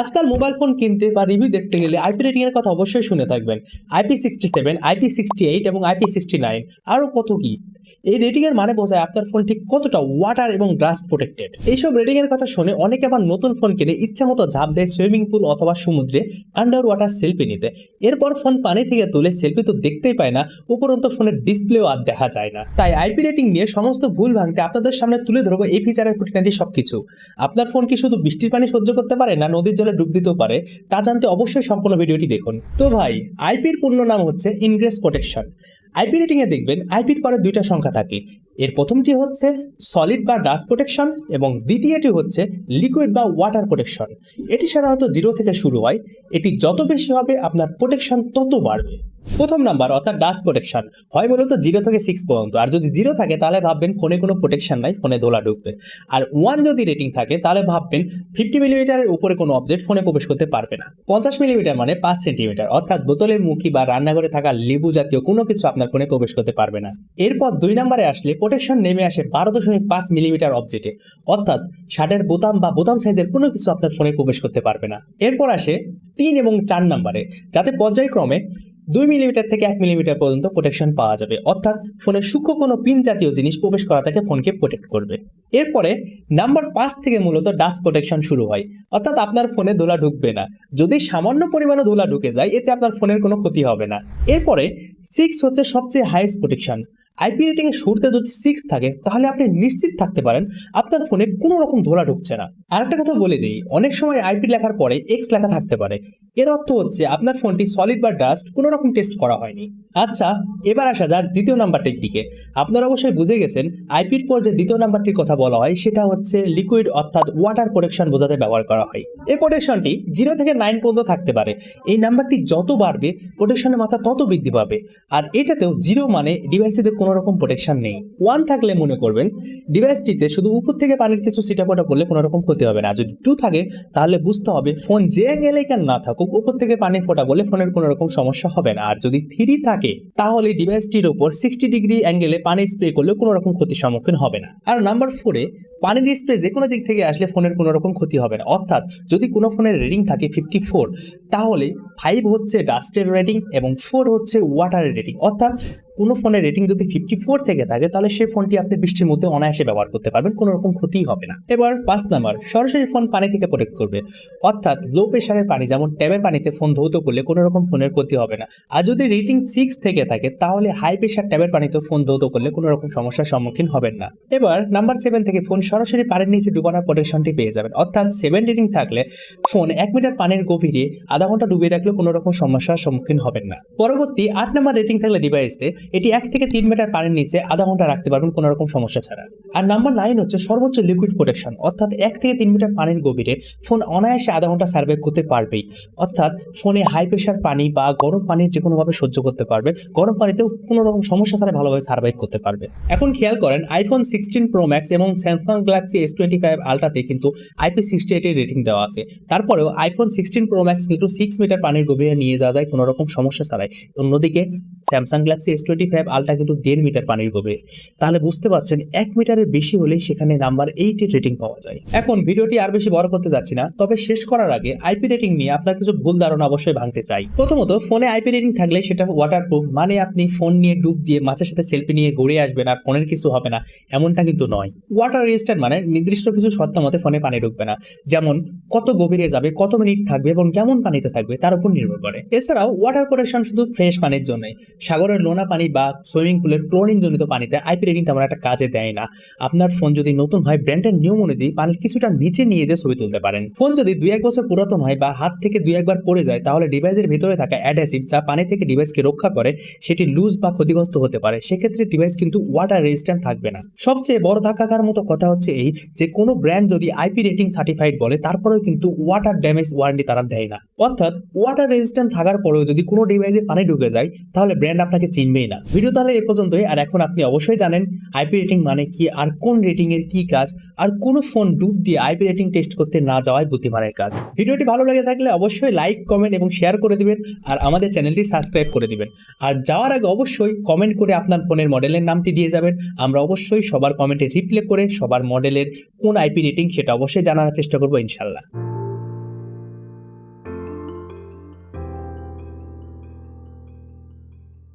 আজকাল mobile phone কিনতে বা রিভিউ দেখতে গেলে আইপি রেটিং এর কথা অবশ্যই শুনে থাকবেন। IP67, IP68 এবং IP69 আরও কত কি। এই রেটিং এর মানে বোঝায় আপনার ফোন ঠিক কতটা ওয়াটার এবং ডাস্ট প্রোটেক্টেড। এইসব রেটিং এর কথা শুনে অনেকে আবার নতুন ফোন কিনে ইচ্ছা মতো ঝাঁপ দেয় সুইমিং পুল অথবা সমুদ্রে আন্ডার ওয়াটার সেলফি নিতে। এরপর ফোন পানি থেকে তুলে সেলফি তো দেখতেই পায় না, উপরন্ত ফোনের ডিসপ্লেও আর দেখা যায় না। তাই আইপি রেটিং নিয়ে সমস্ত ভুল ভাঙতে আপনাদের সামনে তুলে ধরবো এই ফিচারের খুঁটিনাটি সবকিছু। আপনার ফোন কি শুধু বৃষ্টির পানি সহ্য করতে পারে না নদীর জলে ডুব দিতেও পারে, তা জানতে অবশ্যই সম্পূর্ণ ভিডিওটি দেখুন। তো ভাই, আইপির পূর্ণ নাম হচ্ছে ইনগ্রেস প্রোটেকশন। আইপি রেটিং এ দেখবেন আইপির পরে দুইটা সংখ্যা থাকে। এর প্রথমটি হচ্ছে সলিড বা ডাস্ট প্রোটেকশন এবং দ্বিতীয়টি হচ্ছে লিকুইড বা ওয়াটার প্রোটেকশন। এটি সাধারণত 0 থেকে শুরু হয়। এটি যত বেশি হবে আপনার প্রোটেকশন তত বাড়বে। প্রথম নাম্বার অর্থাৎ ডাস্ট প্রোটেকশন হয় মূলত 0 থেকে 6 পর্যন্ত। আর যদি 0 থাকে তাহলে ভাববেন ফোনে কোনো প্রোটেকশন নাই, ফোনে ধোলা ঢুকবে। আর 1 যদি রেটিং থাকে তাহলে ভাববেন 50 মিলিমিটারের উপরে কোনো অবজেক্ট ফোনে প্রবেশ করতে পারবে না। 50 মিলিমিটার মানে 5 সেন্টিমিটার, অর্থাৎ বোতলের মুখী বা রান্নাঘরে থাকা লেবু জাতীয় কোনো কিছু আপনার ফোনে প্রবেশ করতে পারবে না। এরপর 2 নম্বরে আসলে প্রোটেকশন নেমে আসে 12.5 মিলিমিটার অবজেক্টে, অর্থাৎ শার্টের বোতাম বা বোতাম সাইজের কোনো কিছু আপনার ফোনে প্রবেশ করতে পারবে না। এরপর আসে 3 এবং 4 নম্বরে, যাতে পর্যায়ক্রমে 2 মিলিমিটার থেকে 1 মিলিমিটার পর্যন্ত প্রোটেকশন পাওয়া যাবে, অর্থাৎ ফোনের সূক্ষ্ম কোনো পিন জাতীয় জিনিস প্রবেশ করা থেকে ফোনকে প্রোটেক্ট করবে। এরপরে নাম্বার 5 থেকে মূলত ডাস্ট প্রোটেকশন শুরু হয়, অর্থাৎ আপনার ফোনে ধুলা ঢুকবে না। যদি সামান্য পরিমাণে ধুলা ঢুকে যায় এতে আপনার ফোনের কোনো ক্ষতি হবে না। এরপরে 6 হচ্ছে সবচেয়ে হাইয়েস্ট প্রোটেকশন। আইপি রেটিং এর শুরুতে যদি 6 থাকে তাহলে আপনি নিশ্চিত থাকতে পারেন আপনার ফোনে কোনো রকম ধোলা ঢুকছে না। আরেকটা কথা বলে দিই, অনেক সময় আইপি লেখার পরে এক্স লেখা থাকতে পারে। এর অর্থ হচ্ছে আপনার ফোনটি সলিড বা ডাস্ট কোনো রকম টেস্ট করা হয়নি। আচ্ছা, এবার আসা যাক দ্বিতীয় নাম্বারটির দিকে। আপনারা অবশ্যই বুঝে গেছেন আইপির পর যে দ্বিতীয় নাম্বারটির কথা বলা হয় সেটা হচ্ছে লিকুইড অর্থাৎ ওয়াটার প্রোটেকশন বোঝাতে ব্যবহার করা হয়। এই প্রোটেকশনটি 0 থেকে 9 পর্যন্ত থাকতে পারে। এই নাম্বারটি যত বাড়বে প্রোটেকশনের মাত্রা তত বৃদ্ধি পাবে। আর এটাতেও 0 মানে ডিভাইসটিতে কোনো রকম প্রোটেকশন নেই। 1 থাকলে মনে করবেন ডিভাইসটিতে শুধু উপর থেকে পানির কিছু ছিটাফোটা পড়লে কোনো রকম ক্ষতি হবে না। যদি 2 থাকে তাহলে বুঝতে হবে ফোন যে অ্যাঙ্গেলে কেন না থাকুক উপর থেকে পানির ফোঁটা বলে ফোনের কোনো রকম সমস্যা হবে না। আর যদি 3 থাকে তাহলে ডিভাইসটির উপর 60 ডিগ্রি অ্যাঙ্গেলে পানি স্প্রে করলে কোনো রকম ক্ষতির সম্মুখীন হবে না। আর নাম্বার 4-এ পানির স্প্রে যে কোনো দিক থেকে আসলে ফোনের কোনো রকম ক্ষতি হবে না। অর্থাৎ যদি কোনো ফোনের রেটিং থাকে 54 তাহলে 5 হচ্ছে ডাস্টের রেটিং এবং 4 হচ্ছে ওয়াটারের রেটিং। অর্থাৎ কোনো ফোনের রেটিং যদি 54 থেকে থাকে তাহলে সেই ফোনটি আপনি বৃষ্টির মধ্যে অনায়াসে ব্যবহার করতে পারবেন, কোনো রকম ক্ষতিই হবে না। এবার 5 নাম্বার, সরাসরি ফোন পানি থেকে প্রোটেক্ট করবে। অর্থাৎ লো প্রেশারের পানি যেমন ট্যাবের পানিতে ফোন ধৌত করলে কোনো রকম ফোনের ক্ষতি হবে না। আর যদি রেটিং 6 থেকে থাকে তাহলে হাই প্রেশার ট্যাবের পানিতে ফোন ধৌত করলে কোনো রকম সমস্যার সম্মুখীন হবেন না। এবার নাম্বার 7 থেকে ফোন সরাসরি পানির নিচে ডুবানোর প্রোটেকশনটি পেয়ে যাবেন। অর্থাৎ 7 রেটিং থাকলে ফোন 1 মিটার পানির গভীরে আধা ঘন্টা ডুবিয়ে রাখলে কোনো রকম সমস্যার সম্মুখীন হবেন না। পরবর্তী 8 নাম্বার রেটিং থাকলে ডিভাইসে এটি 1 থেকে 3 মিটার পানির নিচে আধা ঘন্টা রাখতে পারবেন কোনো রকম সমস্যা ছাড়া। আর নাম্বার 9 হচ্ছে সর্বোচ্চ লিকুইড প্রোটেকশন। অর্থাৎ 1 থেকে 3 মিটার পানির গভীরে ফোন অনায়াসে আধা ঘন্টা সার্ভাইভ করতে পারবেই। অর্থাৎ ফোনে হাই প্রেশার পানি বা গরম পানি যে কোনোভাবে সহ্য করতে পারবে, গরম পানিতেও কোনো রকম সমস্যা ছাড়া ভালোভাবে সার্ভাইভ করতে পারবে। এখন খেয়াল করেন আইফোন 16 প্রো ম্যাক্স এবং স্যামসাং গ্যালাক্সি S25 আলট্রাতে কিন্তু IP68 এর রেটিং দেওয়া আছে। তারপরেও আইফোন 16 প্রো ম্যাক্স কিন্তু 6 মিটার পানির গভীরে নিয়ে যাওয়া যায় কোনো রকম সমস্যা ছাড়াই। অন্যদিকে স্যামসাং গ্যালাক্সি S25 আলট্রা কিন্তু 1.5 মিটার পানির গভীরে। তাহলে বুঝতে পারছেন 1 মিটারের বেশি হলেই সেখানে নাম্বার 8 এর রেটিং পাওয়া যায়। এখন ভিডিওটি আর বেশি বড় করতে যাচ্ছি না, তবে শেষ করার আগে আইপি রেটিং নিয়ে আপনার কিছু ভুল ধারণা অবশ্যই ভাঙতে চাই। প্রথমত, ফোনে আইপি রেটিং থাকলে সেটা ওয়াটারপ্রুফ, মানে আপনি ফোন নিয়ে ডুব দিয়ে মাছের সাথে সেলফি নিয়ে ঘুরে আসবেন আর ফোনের কিছু হবে না, এমনটা কিন্তু নয়। ওয়াটার রেজিস্ট্যান্ট মানে নির্দিষ্ট কিছু শর্ত মতে ফোনে পানি ঢুকবে না, যেমন কত গভীরে যাবে, কত মিনিট থাকবে এবং কেমন পানিতে থাকবে তার উপর নির্ভর করে। এছাড়াও ওয়াটার প্রোটেকশন শুধু ফ্রেশ পানির জন্যই। সাগরের লোনা পানি বা সুইমিং পুলের ক্লোরিন জনিত পানিতে আইপি রেটিং তেমন একটা কাজে দেয় না। আপনার ফোন যদি নতুন হয় ব্র্যান্ডের নিয়ম অনুযায়ী পানির কিছুটা নিচে নিয়ে যে ছবি তুলতে পারেন। ফোন যদি 2-1 বছর পুরাতন হয় বা হাত থেকে 2-1 বার পড়ে যায় তাহলে ডিভাইসের ভিতরে থাকা অ্যাডহেসিভ যা পানি থেকে ডিভাইসকে রক্ষা করে সেটি লুজ বা ক্ষতিগ্রস্ত হতে পারে। সেক্ষেত্রে ডিভাইস কিন্তু ওয়াটার রেজিস্ট্যান্ট থাকবে না। সবচেয়ে বড় ধাক্কার মতো কথা হচ্ছে এই যে কোনো ব্র্যান্ড যদি আইপি রেটিং সার্টিফাইড বলে তারপরেও কিন্তু ওয়াটার ড্যামেজ ওয়ারেন্টি তারা দেয় না। অর্থাৎ ওয়াটার রেজিস্ট্যান্ট থাকার পরেও যদি কোনো ডিভাইসে পানি ঢুকে যায় তাহলে ব্র্যান্ড আপনাকে চিনবেই না। ভিডিও তাহলে এ পর্যন্তই। আর এখন আপনি অবশ্যই জানেন আইপি রেটিং মানে কি, আর কোন রেটিং এর কি কাজ, আর কোন ফোন ডুব দিয়ে আইপি রেটিং টেস্ট করতে না যাওয়াই বুদ্ধিমানের কাজ। ভিডিওটি ভালো লেগে থাকলে অবশ্যই লাইক, কমেন্ট এবং শেয়ার করে দিবেন আর আমাদের চ্যানেলটি সাবস্ক্রাইব করে দিবেন। আর যাওয়ার আগে অবশ্যই কমেন্ট করে আপনার ফোনের মডেলের নামটি দিয়ে যাবেন। আমরা অবশ্যই সবার কমেন্টে রিপ্লাই করে সবার মডেলের কোন আইপি রেটিং সেটা অবশ্যই জানার চেষ্টা করবো ইনশাল্লাহ।